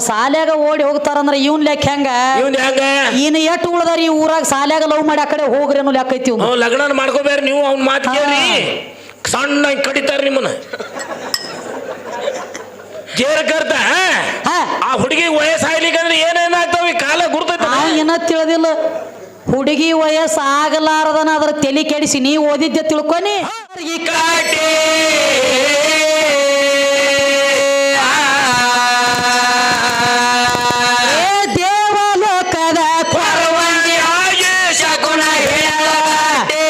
ಸಾಲ್ಯಾಗ ಓಡಿ ಹೋಗ್ತಾರಂದ್ರ ಇವನ್ ಲೆಕ್ಕ ಹೆಂಗ ಇನ್ ಎಟ್ಟು ಉಳ್ದಾರ ಈ ಊರಾಗ ಸಾಲ್ಯಾಗ ಲವ್ ಮಾಡಿ ಆ ಕಡೆ ಹೋಗ್ರಿ ಅನ್ನೋ ಲೆಕ್ಕ ಐತಿ ಲಗ್ನ ಮಾಡ್ಕೋಬೇರಿ ನೀವು ಅವ್ನ ಮಾತು ಕೇಳಿ ಸಣ್ಣ ಕಡಿತಾರ ನಿಮ್ಮನ್ನ ಜೇರ ಕರ್ತ ಆ ಹುಡುಗಿ ವಯಸ್ಸಾಗ್ಲಿಕ್ಕಂದ್ರೆ ಏನೇನಾಗ್ತಾವ ಕಾಲ ಗುರ್ತೈತ ಏನ ತಿಳಿದಿಲ್ಲ ಹುಡುಗಿ ವಯಸ್ಸು ಆಗಲಾರದನ ಅದ್ರ ತಲೆ ಕೆಡಿಸಿ ನೀ ಓದಿದ್ದೆ ತಿಳ್ಕೊನಿ ದೇವಲೋಕದ ಕೊರವಂದಿಯಾಗಿ ಶಕುನ ಹೇಳಗಾಟಿ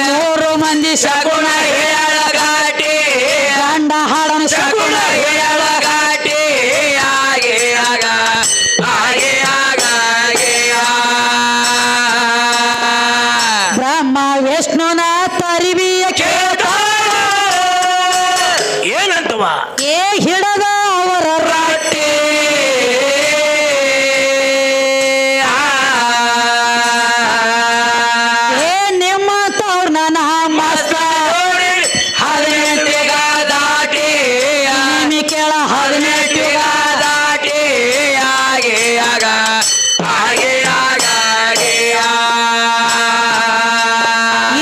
3 ಮಂದಿ ಶಕುನ ಹೇಳಗಾಟಿ ಗಂಡ ಹಾಡನ ಶಕುನ ಹೇಳಗಾಟಿ ಹಾಗೆ ಆಗ ಹಾಗೆ ಆಗ ಬ್ರಹ್ಮ ವಿಷ್ಣುನ ತರಿವಿಯ ಏನಂತವ ಏ ಹಿಡದ ಅವರ ರಾಟಿ ಏ ನಿಮ್ಮ ತವ್ರನ ಮಸ್ತ 18 ದಾಟಿ ನಿಮಿ ಕೇಳ 18 ದಾಟಿ ಹಾಗೆ ಆಗ ಹಾಗೆ ಆಗ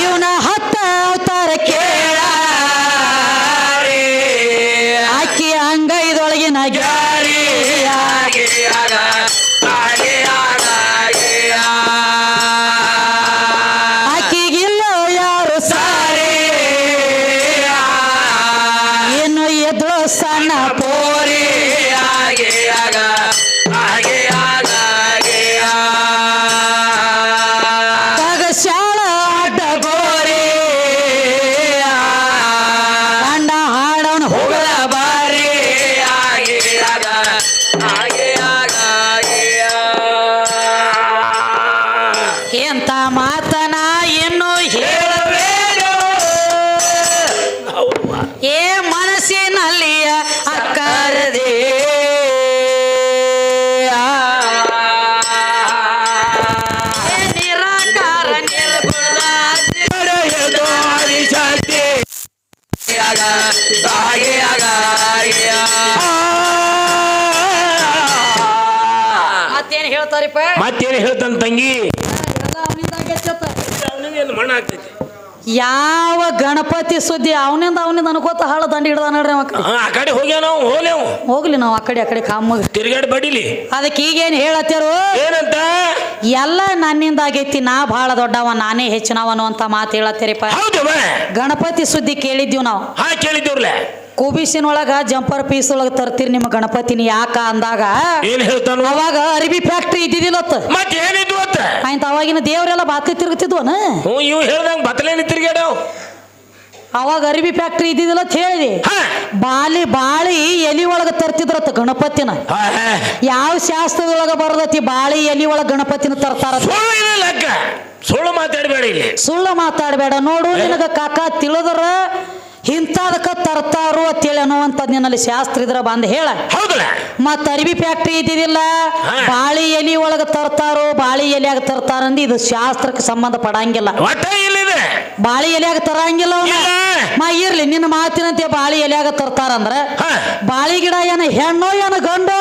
ಇವನ 10 ಅವತಾರ ಕೇಳ ಆಕಿ ಅಂಗೈದೊಳಗಿನ ಗ್ಯಾರಿ ಹಾಗೆ ಆಗ ಹಾಗೆ ಆಗ ಆಕಿಗಿಲ್ಲ ಯಾರು ಸಾರಿ ಇನ್ನು ಎದುರು ಸಣ್ಣ ಪೋರಿ ಹಾಗೆ ಆಗ ಹಾಗೆ ಆಗ ಶಾಳ ಅಡ್ಡ ಗೋರಿ ಗಂಡ ಹಾಡವನು ಹೋಗಲ ಬಾರಿ ಹಾಗೆ ಆಗ ಹಾಗೆ ಆಗ ಎಂತ ಮಾತನ ಇನ್ನು ಹೇಳಬೇಡು ಏ ಮನಸ್ಸಿನಲ್ಲಿಯ ಅಕ್ಕರದೇ ನಿರಾಕಾರ ನಿರ್ಗುಣ ಹಾಗೆ ಆಗ ಮತ್ತೇನು ಹೇಳ್ತಾರಿಪ್ಪ ಮತ್ತೇನು ಹೇಳ್ತಾನ ತಂಗಿ ಮಣ್ಣ ಆಗ್ತೈತಿ ಯಾವ ಗಣಪತಿ ಸುದ್ದಿ ಅವನಿಂದ ಅನ್ಕೋತ ಹಾಳ ದಂಡಿ ಹಿಡ್ದ ನೋಡ್ರಿ ಆ ಕಡೆ ಹೋಗ್ಯಾವ ನಾವು ಹೋಗ್ಲೇವು ಹೋಗ್ಲಿ ನಾವು ಆ ಕಡೆ ಕಾಮ ತಿರ್ಗಾಡಿ ಬಡಿಲಿ ಅದಕ್ಕೆ ಈಗೇನು ಹೇಳತ್ತೇರು ಏನಂತ ಎಲ್ಲ ನನ್ನಿಂದ ಆಗೈತಿ ನಾ ಬಹಳ ದೊಡ್ಡವ ನಾನೇ ಹೆಚ್ಚಿನವ ಅನ್ನುವಂತ ಮಾತು ಹೇಳತ್ತೇರಿಪ್ಪ ಹೌದವ ಗಣಪತಿ ಸುದ್ದಿ ಕೇಳಿದ್ದೀವಿ ನಾವು ಕೇಳಿದ್ದೀವ್ರಲ್ಲ ಕುಬಿಸಿನೊಳಗ ಜಂಪರ್ ಪೀಸ್ ಒಳಗ ತರ್ತೀರಿ ನಿಮ್ಮ ಗಣಪತಿನ ಯಾಕ ಅಂದಾಗ ಏನ್ ಹೇಳ್ತಾನ ಅವಾಗ ಅರಿಬಿ ಫ್ಯಾಕ್ಟ್ರಿ ಇದ್ದಿದ್ದಿಲ್ಲತ್ತ ಮತ್ತೆ ಏನಿದ್ವು ಅಂತ ಆಯ್ತ ಅವಾಗಿನ ದೇವರೆಲ್ಲ ಬಾತ್ಲಿ ತಿರುಗ್ತಿದ್ವನ ಇವ್ ಹೇಳ್ದಂಗ ಬತ್ತಲೇನಿ ತಿರ್ಗಾಡವ್ ಅವಾಗ ಅರಿಬಿ ಫ್ಯಾಕ್ಟ್ರಿ ಇದ್ದಿದ್ದಿಲ್ಲ ಅಂತ ಹೇಳಿದಿ ಬಾಳಿ ಎಲಿ ಒಳಗ ತರ್ತಿದ್ರತ್ತ ಗಣಪತಿನ ಯಾವ ಶಾಸ್ತ್ರದೊಳಗ ಬರದತಿ ಬಾಳಿ ಎಲಿ ಒಳಗ ಗಣಪತಿನ ತರ್ತಾರ ಸುಳ್ಳು ಮಾತಾಡಬೇಡ ಇಲ್ಲಿ ಸುಳ್ಳು ಮಾತಾಡಬೇಡ ನೋಡು ನಿನಗ ಕಾಕ ತಿಳಿದ್ರ ಇಂಥದಕ್ಕ ತರ್ತಾರು ಅಂತೇಳಿ ಅನ್ನುವಂತ ನಿನ್ನಲ್ಲಿ ಶಾಸ್ತ್ರ ಇದ್ರ ಬಂದ್ ಹೇಳ ಮತ್ತ ಅರಿಬಿ ಫ್ಯಾಕ್ಟ್ರಿ ಇದ್ದಿದ್ದಿಲ್ಲ ಬಾಳಿ ಎಲಿ ಒಳಗ ತರ್ತಾರೋ ಬಾಳಿ ಎಲಿಯಾಗ ತರ್ತಾರಂದಿ ಇದು ಶಾಸ್ತ್ರಕ್ಕೆ ಸಂಬಂಧ ಪಡಂಗಿಲ್ಲ ಬಾಳಿ ಎಲಿಯಾಗ ತರಂಗಿಲ್ಲ ಇರ್ಲಿ ನಿನ್ನ ಮಾತಿನಂತೆ ಬಾಳಿ ಎಲಿಯಾಗ ತರ್ತಾರಂದ್ರ ಬಾಳಿ ಗಿಡ ಏನ ಹೆಣ್ಣೋ ಏನ ಗಂಡ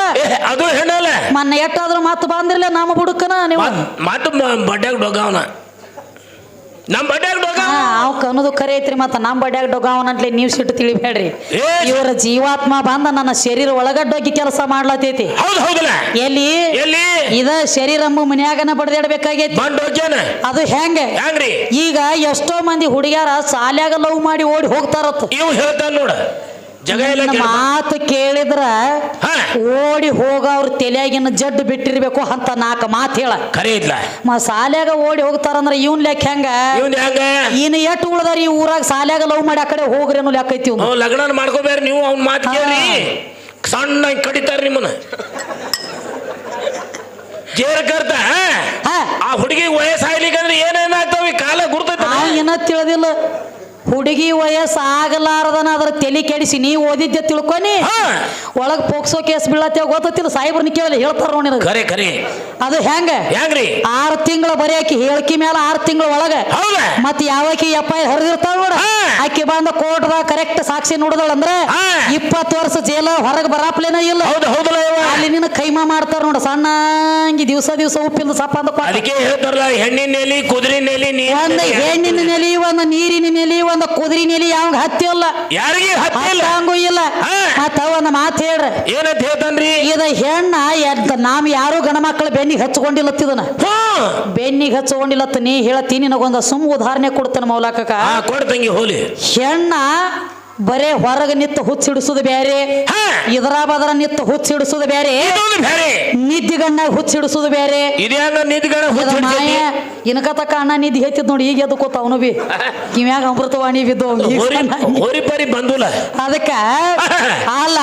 ಅದು ಹೆಣ್ಣಲ್ಲ ಮೊನ್ನೆ ಎಟ್ಟಾದ್ರೂ ಮಾತು ಬಂದಿರ್ಲ ನಮ್ಮ ಬುಡುಕನ ನೀವು ಮಾತು ಬಡ್ಯಾಗ ಡೊಗಾವನ ನಮ್ ಬಡ್ಯಾಗ ಡೊಗಾವ ಅವ್ ಅನ್ನೋದು ಕರೆ ಐತ್ರಿ ಮತ್ತ ನಮ್ ಬಡ್ಯಾಗ ಡೊಗಾವನಂಟ್ಲಿ ನೀವು ಸಿಟ್ಟು ತಿಳಿಬೇಡ್ರಿ ಇವರ ಜೀವಾತ್ಮ ಬಂದ ನನ್ನ ಶರೀರ ಒಳಗಡ್ಡೋಗಿ ಕೆಲಸ ಮಾಡ್ಲತೈತಿ ಎಲ್ಲಿ ಇದ ಶರೀರಮ್ಮ ಮನ್ಯಾಗನ ಬಡ್ದಾಡ್ಬೇಕಾಗೈತಿ ಅದು ಹೆಂಗ್ರಿ ಈಗ ಎಷ್ಟೋ ಮಂದಿ ಹುಡುಗ್ಯಾರ ಸಾಲ್ಯಾಗ ಲವ್ ಮಾಡಿ ಓಡಿ ಹೋಗ್ತಾರತ್ತ ಇವ್ ಹೇಳ್ತಾನ ನೋಡ ಮಾತು ಕೇಳಿದ್ರ ಓಡಿ ಹೋಗ ಅವ್ರ ತಲೆಯಾಗಿನ ಜಡ್ಡು ಬಿಟ್ಟಿರ್ಬೇಕು ಅಂತ 4 ಮಾತು ಹೇಳ ಸಾಲ್ಯಾಗ ಓಡಿ ಹೋಗ್ತಾರಂದ್ರ ಇವನ್ ಲೆಕ್ಕ ಹೆಂಗ ಇನ್ ಎಟ್ಟು ಉಳ್ದಾರ ಈ ಊರಾಗ ಸಾಲ್ಯಾಗ ಲವ್ ಮಾಡಿ ಆ ಕಡೆ ಹೋಗ್ರಿ ಅನ್ನೋ ಲೆಕ್ಕ ಐತಿ ಲಗ್ನ ಮಾಡ್ಕೋಬೇರಿ ನೀವು ಅವ್ನ ಮಾತು ಕೇಳಿ ಸಣ್ಣ ಕಡಿತಾರ ನಿಮ್ಮನ್ನ ಜೇರ ಕರ್ತ ಆ ಹುಡುಗಿ ವಯಸ್ಸಾಗ್ಲಿಕ್ಕಂದ್ರೆ ಏನೇನಾಗ್ತಾವ ಕಾಲ ಗುರ್ತೈತಿ ಏನ ತಿಳಿದಿಲ್ಲ ಹುಡುಗಿ ವಯಸ್ಸು ಆಗಲಾರದನ ಅದ್ರ ತಲೆ ಕೆಡಿಸಿ ನೀ ಓದಿದ್ದೆ ತಿಳ್ಕೊನಿ ಒಳಗ್ ಪೋಕ್ಸೋ ಕೇಸ್ ಬೀಳತ್ತೇವ ಗೊತ್ತಿಲ್ಲ ಸಾಯಿಬ್ರನ್ನ ಕೇಳಿ ಹೇಳ್ತಾರ ನೋಡಿ ಖರೆ ಖರೆ ಅದು ಹೆಂಗ್ರಿ 6 ತಿಂಗಳ ಬರೀ ಆಕಿ ಹೇಳಿಕೆ ಮೇಲೆ 6 ತಿಂಗಳ ಒಳಗ ಮತ್ ಯಾವಾಕಿ FI ಹೊರದಿರ್ತಾವ ನೋಡ ಆಕಿ ಬಂದ ಕೋರ್ಟ್ದಾಗ ಕರೆಕ್ಟ್ ಸಾಕ್ಷಿ ನೋಡಿದಳ ಅಂದ್ರೆ 20 ವರ್ಷ ಜೈಲ ಹೊರಗೆ ಬರಾಪ್ಲೇನ ಇಲ್ಲ ಅಲ್ಲಿ ನಿನ್ನ ಕೈಮಾ ಮಾಡ್ತಾರ ನೋಡ ಸಣ್ಣಂಗಿ ದಿವಸ ಉಪ್ಪಿಲ್ದ ಸಪ್ಪ ಅಂದ ಅದಕ್ಕೆ ಹೇಳ್ತಾರಲ್ಲ ಹೆಣ್ಣಿನ ನೆಲಿ ಕುದುರೆ ನೆಲಿ ಒಂದ್ ಹೆಣ್ಣಿನ ನೆಲಿ ಒಂದ್ ನೀರಿನ ನೆಲಿ ಒಂದ್ ಕುದುರೆ ನೆಲಿ ಯಾವಾಗ ಹತ್ತಿಲ್ಲ ಯಾರಿಗೆ ಹಂಗೂ ಇಲ್ಲ ಮತ್ತ ಒಂದ್ ಮಾತು ಹೇಳ್ರಿ ಏನಂತ ಹೇಳ್ತಾನ್ರಿ ಇದ ಹೆಣ್ಣ ನಾವ್ ಯಾರು ಗಣ ಮಕ್ಕಳ ಬೆನ್ನಿಗೆ ಹಚ್ಕೊಂಡಿಲ್ಲತ್ತಿದನ ಬೆನ್ನಿಗೆ ಹಚ್ಕೊಂಡಿಲ್ಲತ್ತ ನೀ ಹೇಳತ್ತೀನಿ ನಿನಗೊಂದ ಸುಮ್ ಉದಾಹರಣೆ ಕೊಡ್ತಾನ ಮೌಲಾಕ ಕೊಡ್ತಂಗಿ ಹೋಲಿ ಹೆಣ್ಣ ಬರೇ ಹೊರಗ ನಿತ್ತ ಹುಚ್ಚಿಡಿಸುದು ಬ್ಯಾರೆ ಇದರ ಬದರ ನಿತ್ತ ಹುಚ್ಚಿಡಿಸುದು ಬ್ಯಾರೆ ನಿದ್ದಿಗಣ್ಣಾಗ ಹುಚ್ಚಿಡಿಸುದು ಬ್ಯಾರೆ ಮಾಯ ಇನ್ಕತಕ್ಕ ಅಣ್ಣ ನಿದ್ದೆ ಹೆಚ್ಚಿದ್ ನೋಡಿ ಈಗ ಎದಕ್ಕೋತ ಅವನು ಬಿ ಕಿವ್ಯಾಗ ಅಮೃತವಾಣಿ ಬಿದ್ದು ಬಂದುಲ ಅದಕ್ಕ ಅಲ್ಲ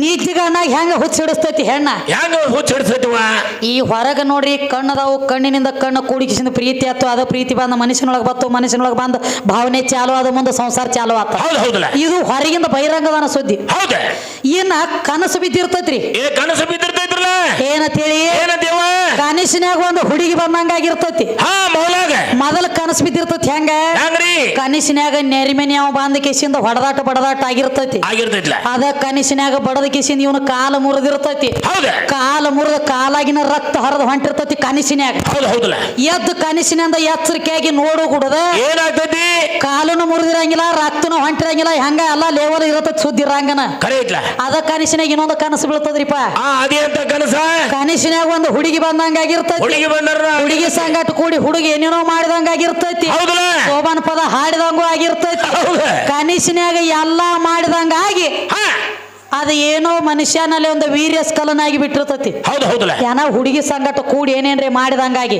ನೀತಿಗಣ್ಣಾಗ ಹೆಂಗ ಹುಚ್ಚಿಡಿಸ್ತೈತಿ ಹೆಣ್ಣ ಹೆಂಗ ಹುಚ್ಚಿಡಿಸ್ತೈತಿವ ಈ ಹೊರಗ ನೋಡ್ರಿ ಕಣ್ಣದಾವು ಕಣ್ಣಿನಿಂದ ಕಣ್ಣು ಕೂಡಿಕಿಸಿದ ಪ್ರೀತಿ ಆತು ಅದ ಪ್ರೀತಿ ಬಂದ ಮನುಷ್ಯನೊಳಗೆ ಬತ್ತು ಮನುಷ್ಯನೊಳಗೆ ಬಂದ ಭಾವನೆ ಚಾಲು ಆದ ಮುಂದೆ ಸಂಸಾರ ಚಾಲು ಆತ ಇದು ಹೊರಗಿಂದ ಬಹಿರಂಗದಾನ ಸುದ್ದಿ ಇನ್ನ ಕನಸು ಬಿದ್ದಿರ್ತೈತ್ರಿ ಕನಸು ಬಿದ್ದಿರ್ತೈತ್ರಲ್ಲ ಏನಂತೇಳಿ ಕನಸಿನಾಗ ಒಂದು ಹುಡುಗಿ ಬಂದಂಗಾಗಿರ್ತೈತಿ ಮೊದಲ ಕನಸು ಬಿದ್ದಿರ್ತೈತಿ ಹೆಂಗ ಕನಸಿನಾಗ ನೆರಿಮೆನಿ ಅವ ಬಂದ ಕಿಸಿಂದ ಹೊಡೆದಾಟ ಬಡದಾಟ ಆಗಿರ್ತೈತಿ ಅದ ಕನಸಿನಾಗ ಬಡದ ಕಿಸಿಂದ ಇವನು ಕಾಲ ಮುರಿದಿರ್ತೈತಿ ಕಾಲ ಮುರಿದ ಕಾಲಾಗಿನ ರಕ್ತ ಹರಿದು ಹೊಂಟಿರ್ತೈತಿ ಕನಸಿನ್ಯಾಗ ಎದ್ದು ಕನಸಿನಿಂದ ಎಚ್ಚರಿಕೆಯಾಗಿ ನೋಡು ಕೂಡದ ಏನಾಗ್ತೈತಿ ಕಾಲನು ಮುರಿದಿರಂಗಿಲ್ಲ ರಕ್ತನು ಹೊಂಟಿರಂಗಿಲ್ಲ ಹೆಂಗ ಎಲ್ಲಾ ಲೇವಲ್ ಇರತೈತಿ ಸುದ್ದಿ ರಂಗನ ಅದ ಕನಸಿನಾಗ ಇನ್ನೊಂದು ಕನಸು ಬೀಳ್ತದ್ರಿಪ್ಪ ಕನಸಿನಾಗ ಒಂದು ಹುಡುಗಿ ಬಂದಂಗಾಗಿರ್ತೈತಿ ಹುಡುಗಿ ಸಂಗಟ ಕೂಡಿ ಹುಡುಗಿ ಏನೇನೋ ಮಾಡಿದಂಗಾಗಿರ್ತೈತಿ ಶೋಭಾನ ಪದ ಹಾಡಿದಂಗೂ ಆಗಿರ್ತೈತಿ ಕನಸಿನಾಗ ಎಲ್ಲಾ ಮಾಡಿದಂಗಾಗಿ ಅದು ಏನೋ ಮನುಷ್ಯನಲ್ಲಿ ಒಂದು ವೀರ್ಯ ಸ್ಖಲನಾಗಿ ಬಿಟ್ಟಿರ್ತತಿ ಏನೋ ಹುಡುಗಿ ಸಂಗಟ ಕೂಡಿ ಏನೇನ್ರಿ ಮಾಡಿದಂಗಾಗಿ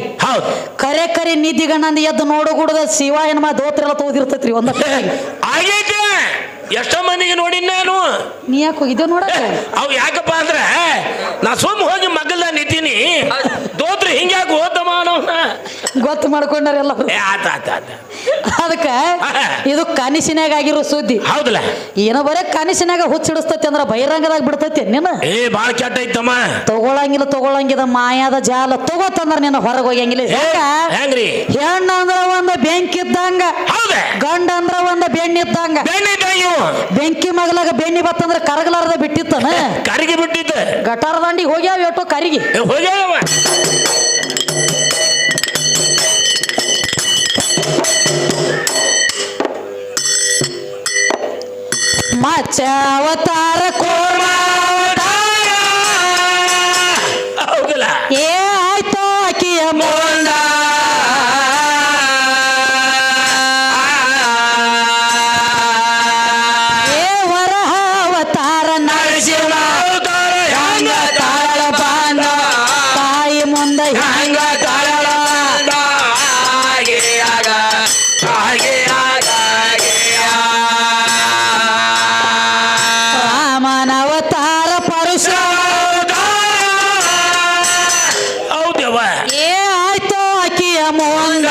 ಕರೆ ನಿದ್ದಿಗಣ್ಣಂದ ಎದ್ದು ನೋಡಗೂಡದ ಶಿವ ಏನ್ಮ ದೋತ್ರೆಲ್ಲ ತೋದಿರ್ತೈತ್ರಿ ಒಂದ ಎಷ್ಟೋ ಮಂದಿಗೆ ನೋಡಿ ನಾನು ನೀ ಯಾಕೆ ಹೋಗಿದ್ದೆ ನೋಡಕ ಅವ್ ಯಾಕಪ್ಪ ಅಂದ್ರೆ ನಾ ಸುಮ್ ಹೋಗಿ ಮಗಲ್ದ ನಿಂತೀನಿ ದೋತ್ರ ಹಿಂಗ್ಯಾಕ ಹೋದಮ್ಮ ಗೊತ್ತು ಮಾಡ್ಕೊಂಡಾರೆಲ್ಲ ಅದಕ್ಕ ಇದು ಕನಸಿನಾಗ ಆಗಿರೋ ಸುದ್ದಿ ಹೌದಲ್ಲ ಏನೋ ಬರೇ ಕನಸಿನಾಗ ಹುಚ್ಚಿಡಿಸ್ತೈತಿ ಅಂದ್ರ ಬಹಿರಂಗದಾಗ ಬಿಡ್ತೈತಿ ನೀನು ಬಾಳ ಕೆಟ್ಟ ಐತಮ್ಮ ತಗೊಳಂಗಿದ ಮಾಯಾದ ಜಾಲ ತಗೋತಂದ್ರ ನೀನು ಹೊರಗೆ ಹೋಗಂಗಿಲ್ಲ ಹೆಂಗ್ರಿ ಹೆಣ್ಣ ಅಂದ್ರ ಒಂದು ಬೆಂಕಿ ಇದ್ದಂಗ ಗಂಡ ಅಂದ್ರ ಒಂದು ಬೆಣ್ಣಿ ಇದ್ದಂಗ ಬೆಂಕಿ ಮಗಲಾಗ ಬೆಣ್ಣಿ ಬತ್ತಂದ್ರ ಕರಗಲಾರದ ಬಿಟ್ಟಿತ್ತನ ಕರಿಗೆ ಬಿಟ್ಟಿತ್ತ ಗಟಾರ ದಂಡಿ ಹೋಗ್ಯಾವ ಎಷ್ಟೋ ಕರಿಗೆ ಹೋಗ್ಯಾವ ಮಚ್ಚಾವತಾರ ಹೌದಲ್ಲ ಏ ಆಯ್ತು ಆಕಿಯ ಮುಂದ ಏ ವರಹ ಅವತಾರ ನರಸಿಂಹ ಹಂಗ ತಾಳ ಬಾಂಧ ತಾಯಿ ಮುಂದೆ ಹಂಗ ತಾಳ ರಾಮನ ಅವತಾರ ಪರಶುರಾಮ ಏ ಆಯ್ತು ಆಕಿಯ ಮುಂದ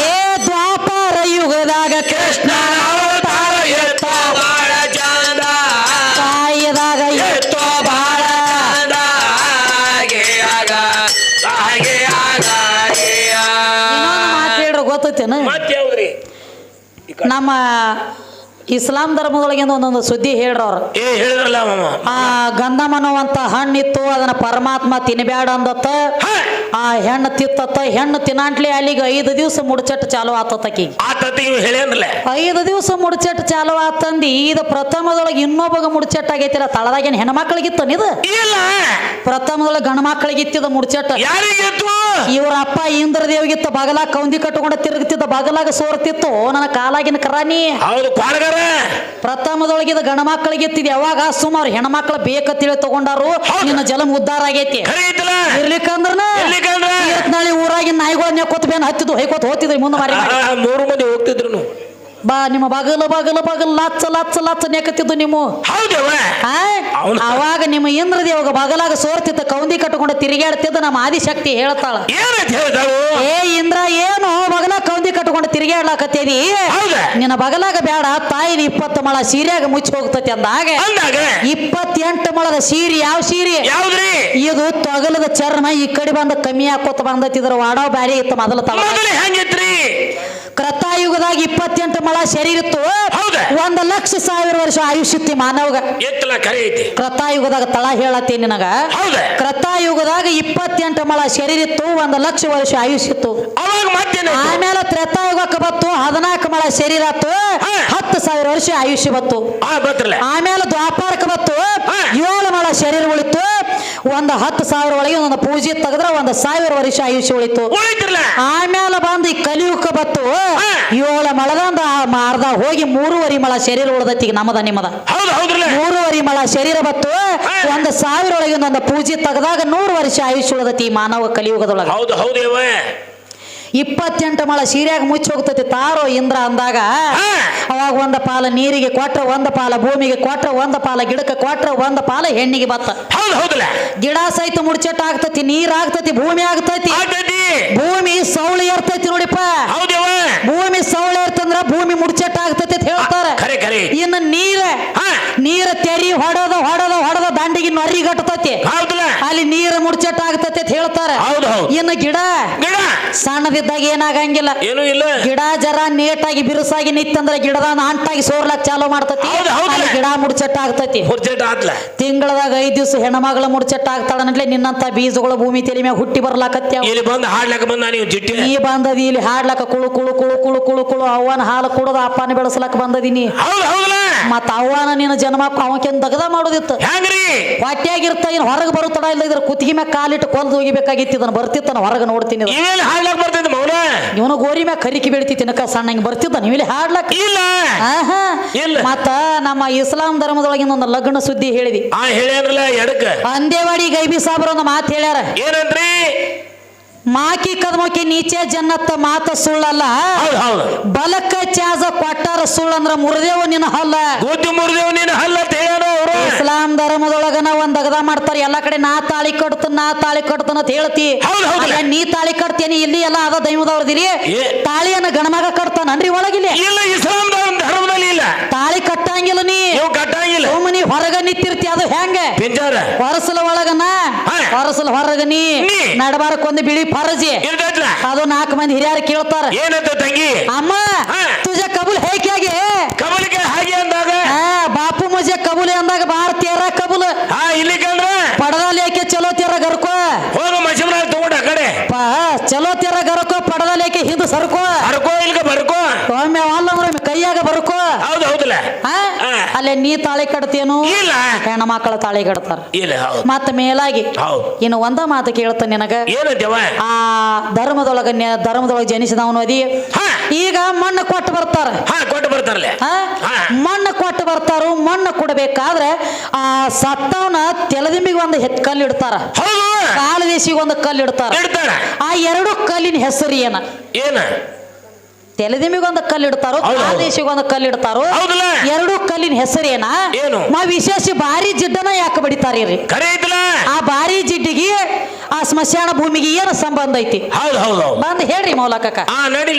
ಏ ದ್ವಾಪರ ಯುಗದಾಗ ಕೃಷ್ಣ ಅವತಾರ ಎತ್ತ ಬಾಳ ಚಂದ ಕಾಯದಾಗ ಎತ್ತ ಬಾಳ ಇನ್ನೊಂದು ಮಾತು ಹೇಳ್ರಿ ಗೊತ್ತೈತೇನ ನಮ್ಮ ಇಸ್ಲಾಂ ಧರ್ಮದೊಳಗಿಂದ ಒಂದೊಂದು ಸುದ್ದಿ ಹೇಳ್ರವ್ರು ಹೇಳಿದ್ರಲ್ಲ ಆ ಗಂಧಮ್ ಅನ್ನುವಂತ ಹಣ್ಣಿತ್ತು ಅದನ್ನ ಪರಮಾತ್ಮ ತಿನ್ಬ್ಯಾಡ ಅಂದತ್ತ ಆ ಹೆಣ್ಣು ತಿತ್ತತ್ತ ಹೆಣ್ಣು ತಿನ್ನಾಂಟ್ಲಿ ಅಲ್ಲಿಗೆ 5 ದಿವಸ ಮುಡ್ಚಟ್ ಚಾಲು ಆತತ್ತಕಿ 5 ದಿವಸ ಮುಡ್ಚಟ್ ಚಾಲು ಆತಂದಿ ಇದು ಪ್ರಥಮದೊಳಗೆ ಇನ್ನೊಬ್ಬಗ ಮುಡ್ಚಟ್ ಆಗೈತಿಲ್ಲ ತಳದಾಗೇನು ಹೆಣ್ಮಕ್ಳಿಗಿತ್ತ ಇದು ಪ್ರಥಮದೊಳಗೆ ಗಂಡ ಮಕ್ಕಳಿಗಿತ್ತಿದ ಮುಡ್ಚಟ್ ಇವ್ರ ಅಪ್ಪ ಇಂದ್ರದೇವ್ಗಿತ್ತ ಬಗಲಾಗ ಕೌಂದಿ ಕಟ್ಟಕೊಂಡ ತಿರುಗುತ್ತಿದ್ದ ಬಗಲಾಗ ಸೋರ್ತಿತ್ತು ನನ್ನ ಕಾಲಾಗಿನ ಕರಾನಿ ಪ್ರಥಮದೊಳಗಿದ ಗಂಡ ಮಕ್ಕಳಿಗಿತ್ತಿದ್ ಯಾವಾಗ ಸುಮಾರು ಹೆಣ್ಮಕ್ಳು ಬೇಕಂತೇಳಿ ತಗೊಂಡಾರು ನಿನ್ನ ಜಲಂ ಉದ್ಧಾರ ಆಗೈತಿ ಇರ್ಲಿಕ್ಕಂದ್ರ ನಾಳೆ ಊರಾಗಿನ ನಾಯಿಗಳನ್ನ ಕೊತ್ತ ಬೇನ್ ಹತ್ತಿದ್ದು ಹೊಯ್ಕೋತ ಹೋಗ್ತಿದ್ರಿ ಮುಂದೆ ಮಾರಿ 3 ಮಂದಿ ಹೋಗ್ತಿದ್ರು ಬಾ ನಿಮ್ಮ ಬಗಲ ಲಚ್ಚ ನೆಕತ್ತಿದ್ದು ನೀವು ಹೌದವ ಅವಾಗ ನಿಮ್ಮ ಇಂದ್ರದೇವಾಗ ಬಗಲಾಗ ಸೋರ್ತಿತ್ತ ಕೌಂದಿ ಕಟ್ಟಕೊಂಡು ತಿರುಗಾಡ್ತಿದ್ದ ನಮ್ಮ ಆದಿಶಕ್ತಿ ಹೇಳ್ತಾಳ ಏನಂತ ಹೇಳ್ತಾಳು ಏ ಇಂದ್ರ ಏನು ಬಗಲಾಗ ಕೌಂದಿ ಕಟ್ಟಕೊಂಡು ತಿರುಗಾಡ್ಲಾಕತ್ತೇದಿ ನಿನ್ನ ಬಗಲಾಗ ಬೇಡ ತಾಯಿನ 20 ಮೊಳ ಸೀರೆಯಾಗ ಮುಚ್ಚಿ ಹೋಗ್ತತಿ ಅಂದಾಗ 28 ಮೊಳದ ಸೀರೆ ಯಾವ ಸೀರೆ ಯಾವ್ದ್ರಿ ಇದು ತೊಗಲದ ಚರ್ಮ ಈ ಕಡೆ ಬಂದ ಕಮ್ಮಿ ಹಾಕೋತ ಬಂದತಿ ಇದ್ರ ವಾಡಾವ್ ಬ್ಯಾರಿ ಇತ್ತು ಮೊದಲ ಹೆಂಗಿತ್ರಿ ಕೃತಾಯುಗದಾಗ 28 ಮೊಳ ಶರೀರ ಇತ್ತು 1,00,000 ವರ್ಷ ಆಯುಷ್ಯತಿ ಮಾನವಗ ಕೃತಾಯುಗದಾಗ ತಳ ಹೇಳತ್ತಿ ನಿನಗ ಕೃತಾಯುಗದಾಗ 28 ಮೊಳ ಶರೀರ ಇತ್ತು 1,00,000 ವರ್ಷ ಆಯುಷ್ಯತ್ತು ಆಮೇಲೆ ತ್ರೇತಾಯುಗಕ್ಕೆ ಬತ್ತು 14 ಮೊಳ ಶರೀರ ಆತು 10,000 ವರ್ಷ ಆಯುಷ್ಯ ಬತ್ತು ಆಮೇಲೆ ದ್ವಾಪಾರಕ್ಕೆ ಬತ್ತು 7 ಮೊಳ ಶರೀರ ಉಳಿತು ಒಂದು 10,000 ಒಳಗೆ ಒಂದು ಪೂಜೆ ತೆಗೆದ್ರೆ 1,000 ವರ್ಷ ಆಯುಷ್ಯ ಉಳಿತು ಆಮೇಲೆ ಬಂದು ಈ ಕಲಿಯುಗಕ್ಕೆ ಬತ್ತು 7 ಮೊಳದಂದ ಮಾರ್ದ ಹೋಗಿ 3.5 ಮೊಳ ಶರೀರ ಉಳ್ದೈತಿ ನಮ್ಮದ ನಿಮ್ಮದ 3.5 ಮೊಳ ಶರೀರ ಬತ್ತು 1,000 ಒಳಗೆ ಒಂದು ಪೂಜೆ ತೆಗೆದಾಗ 100 ವರ್ಷ ಆಯುಷ್ಯ ಉಳ್ದೈತಿ ಮಾನವ ಕಲಿಯುಗದೊಳಗೆ 28 ಮೊಳ ಸೀರೆಯಾಗ ಮುಚ್ಚಿ ಹೋಗ್ತತಿ ತಾರೋ ಇಂದ್ರ ಅಂದಾಗ ಅವಾಗ ಒಂದು ಪಾಲ ನೀರಿಗೆ ಕೊಟ್ರ ಒಂದು ಪಾಲ ಭೂಮಿಗೆ ಕೊಟ್ರ ಒಂದು ಪಾಲ ಗಿಡಕ್ಕೆ ಕೊಟ್ರ ಒಂದು ಪಾಲ ಹೆಣ್ಣಿಗೆ ಬತ್ತ ಗಿಡ ಸಹಿತ ಮುಡ್ಚೆಟ್ಟ ಆಗ್ತತಿ ನೀರ್ ಆಗ್ತತಿ ಭೂಮಿ ಆಗ್ತತಿ ಭೂಮಿ ಸೌಳಿ ಇರ್ತೈತಿ ನೋಡಿಪ್ಪ ಭೂಮಿ ಸೌಳಿ ಇರ್ತಂದ್ರ ಭೂಮಿ ಮುಡ್ಚೆಟ್ಟ ಆಗ್ತತಿ ಅಂತ ಹೇಳ್ತಾರ ಇನ್ನು ನೀರ ತೆರಿ ಹೊಡದ ದಂಡಿಗೆ ನೊರಿ ಗಟ್ಟತತಿ ಅಲ್ಲಿ ನೀರು ಮುಡ್ಚೆಟ್ಟ ಆಗ್ತತಿ ಅಂತ ಹೇಳ್ತಾರ ಇನ್ನು ಗಿಡ ಸಣ್ಣದಿದ್ದಾಗ ಏನಾಗಂಗಿಲ್ಲ ಏನು ಇಲ್ಲ ಗಿಡ ಜರ ನೇಟಾಗಿ ಬಿರುಸಾಗಿ ನಿತ್ತಂದ್ರೆ ಗಿಡದ ಅಂಟಾಗಿ ಸೋರ್ಲಕ್ ಚಾಲೂ ಮಾಡ್ತತಿ ಗಿಡ ಮುಡ್ಚೆಟ್ಟ ಆಗ್ತತಿ ತಿಂಗಳದಾಗ 5 ದಿವಸ ಹೆಣ್ಮಗಳ ಮುಡ್ಚೆಟ್ಟ ಆಗ್ತಾಳನ್ಲೆ ನಿನ್ನಂತ ಬೀಜಗಳು ಭೂಮಿ ತಲೆ ಮ್ಯಾಗ ಹುಟ್ಟಿ ಬರ್ಲಾಕತ್ಯಾವ ನೀ ಬಂದದಿ ಇಲ್ಲಿ ಹಾಡ್ಲಕ್ಕ ಕುಳು ಕುಳು ಕುಳು ಕುಳು ಕುಳು ಕುಳು ಅವ್ವನ ಹಾಲು ಕುಡದ ಅಪ್ಪನ ಬೆಳೆಸ್ಲಕ್ ಬಂದದೀನಿ ಮತ್ತ ಅವ್ವನ ನಿನ್ನ ಜನ್ಮಕ್ಕ ಅವಕೆನ್ ದಗದ ಮಾಡೋದಿತ್ತು ಹೊಟ್ಯಾಗಿರ್ತ ಏನ್ ಹೊರಗೆ ಬರುತ್ತಡ ಇಲ್ಲ ಇದ್ರ ಕುತ್ತಿಗೆ ಮ್ಯಾಗ ಕಾಲಿಟ್ಟು ಕೊಲ್ದು ಹೋಗಿಬೇಕಾಗಿತ್ತು ಇದನ್ನ ಬರ್ತಿತ್ತಾನ ಹೊರಗೆ ನೋಡ್ತೀನಿ ಇವನು ಗೋರಿ ಮ್ಯಾಗ ಕರಿಕಿ ಬೆಳಿತಿ ತಿನ್ನಕ ಸಣ್ಣ ಬರ್ತಿದ್ದ ನೀವು ಇಲ್ಲಿ ಹಾಡ್ಲಕ್ ಮತ್ತ ನಮ್ಮ ಇಸ್ಲಾಂ ಧರ್ಮದೊಳಗಿನ ಒಂದು ಲಗ್ನ ಸುದ್ದಿ ಹೇಳಿದಿ ಅಂದೇವಾಡಿ ಗೈಬಿ ಸಾಬ್ರ ಒಂದು ಮಾತು ಹೇಳ್ಯಾರ ಏನಂದ್ರಿ ಮಾಕಿ ಕದಮೋಕಿ ನೀಚೆ ಜನ್ನತ್ತ ಮಾತ ಸುಳ್ಳಲ್ಲ ಬಲಕ್ಕ ಚಾಜ ಕೊಟ್ಟಾರ ಸುಳ್ಳಂದ್ರ ಮುರಿದೇವ ನಿನ್ನ ಹಲ್ಲ ಮುರಿದೇವ ನಿನ್ನ ಹಲ್ಲ ಇಸ್ಲಾಂ ಧರ್ಮದೊಳಗನ ಒಂದ್ ಅಗದ ಮಾಡ್ತಾರ ಎಲ್ಲಾ ಕಡೆ ನಾ ತಾಳಿ ಕಟ್ತನ ಅಂತ ಹೇಳ್ತಿ ನೀ ತಾಳಿ ಕಟ್ತೇನಿ ಇಲ್ಲಿ ಎಲ್ಲ ಅದ ದೈವದವ್ರದಿರಿ ತಾಳಿಯನ್ನ ಗಣಮಗ ಕಟ್ತಾನನ್ರಿ ಒಳಗಿಲ್ಲ ಇಸ್ಲಾಂ ಧರ್ಮದಲ್ಲಿ ಇಲ್ಲ ತಾಳಿ ಕಟ್ಟಂಗಿಲ್ಲ ನೀ ಕಟ್ಟಂಗಿಲ್ಲ ನೀ ಹೊರಗ ನಿಂತಿರ್ತಿ ಅದು ಹೆಂಗ ಹೊರಸಲ ಒಳಗನ ಹೊರಸಲ ಹೊರಗ ನೀ ನಡಬಾರಕ್ಕೊಂದು ಬಿಳಿ ಫರಜಿ ಅದು 4 ಮಂದಿ ಹಿರಿಯರು ಕೇಳ್ತಾರ ಏನಂತ ತಂಗಿ ಅಮ್ಮ ತುಜ ಕಬೂಲ್ ಹೇಗೆ ಕಬೂಲಿಗೆ ಹಾಗೆ ಅಂದಾಗ ಬಾಪು ಮುಜೆ ಕಬೂಲಿ ಅಂದಾಗ ಬಾರ ತೇರ ಕಬೂಲ್ ಇಲ್ಲಿ ಕಂದ್ರ ಪಡದಲ್ಲಿ ಯಾಕೆ ಚಲೋ ತೀರ ಗರ್ಕೋ ಹೋಗು ಮಶಮ್ರ ತಗೊಂಡ ಆ ಕಡೆ ಚಲೋ ತೀರ ಗರ್ಕೋ ಪಡದಲ್ಲಿ ಯಾಕೆ ಹಿಂದೆ ಸರ್ಕೋ ಹರ್ಕೋ ಇಲ್ಗ ಬರ್ಕೋ ಒಮ್ಮೆ ಅಲ್ಲ ಕೈಯಾಗ ಬರ್ಕೋ ಹೌದೌದಲ್ಲ ಅಲ್ಲೇ ನೀ ತಾಳಿ ಕಟ್ತೇನು ಇಲ್ಲ ಹೆಣ್ಣು ಮಕ್ಕಳ ತಾಳಿ ಕಟ್ತಾರ ಇಲ್ಲ ಮತ್ತ ಮೇಲಾಗಿ ಇನ್ನು ಒಂದ ಮಾತು ಕೇಳ್ತಾನೆ ನಿನಗ ಆ ಧರ್ಮದೊಳಗೆ ಜನಿಸಿದವನು ಅದಿ ಈಗ ಮಣ್ಣು ಕೊಟ್ಟು ಬರ್ತಾರ ಮಣ್ಣು ಕೊಟ್ಟು ಬರ್ತಾರು ಮಣ್ಣು ಕೊಡಬೇಕಾದ್ರೆ ಆ ಸತ್ತವನ ತೆಲದಿಂಬಿಗೆ ಒಂದು ಕಲ್ಲು ಇಡ್ತಾರ ಕಾಲದೇಶಿಗೆ ಒಂದು ಕಲ್ಲು ಇಡ್ತಾರ ಆ 2 ಕಲ್ಲಿನ ಹೆಸರು ಏನ ತೆಲದಿಂಬಿಗೆ ಒಂದು ಕಲ್ಲು ಇಡ್ತಾರೋ ಕಾಲದೇಶಿಗೆ ಒಂದು ಕಲ್ಲು ಇಡ್ತಾರೋ 2 ಕಲ್ಲಿನ ಹೆಸರೇನ ವಿಶೇಷ ಭಾರಿ ಜಿಡ್ಡನ ಯಾಕೆ ಬಡಿತಾರ ಆ ಭಾರಿ ಜಿಡ್ಡಿಗೆ ಆ ಸ್ಮಶಾನ ಭೂಮಿಗೆ ಏನು ಸಂಬಂಧ ಐತಿ ಹೌದು ಬಂದ್ ಹೇಳ್ರಿ ಮೌಲಕ ನಡಿ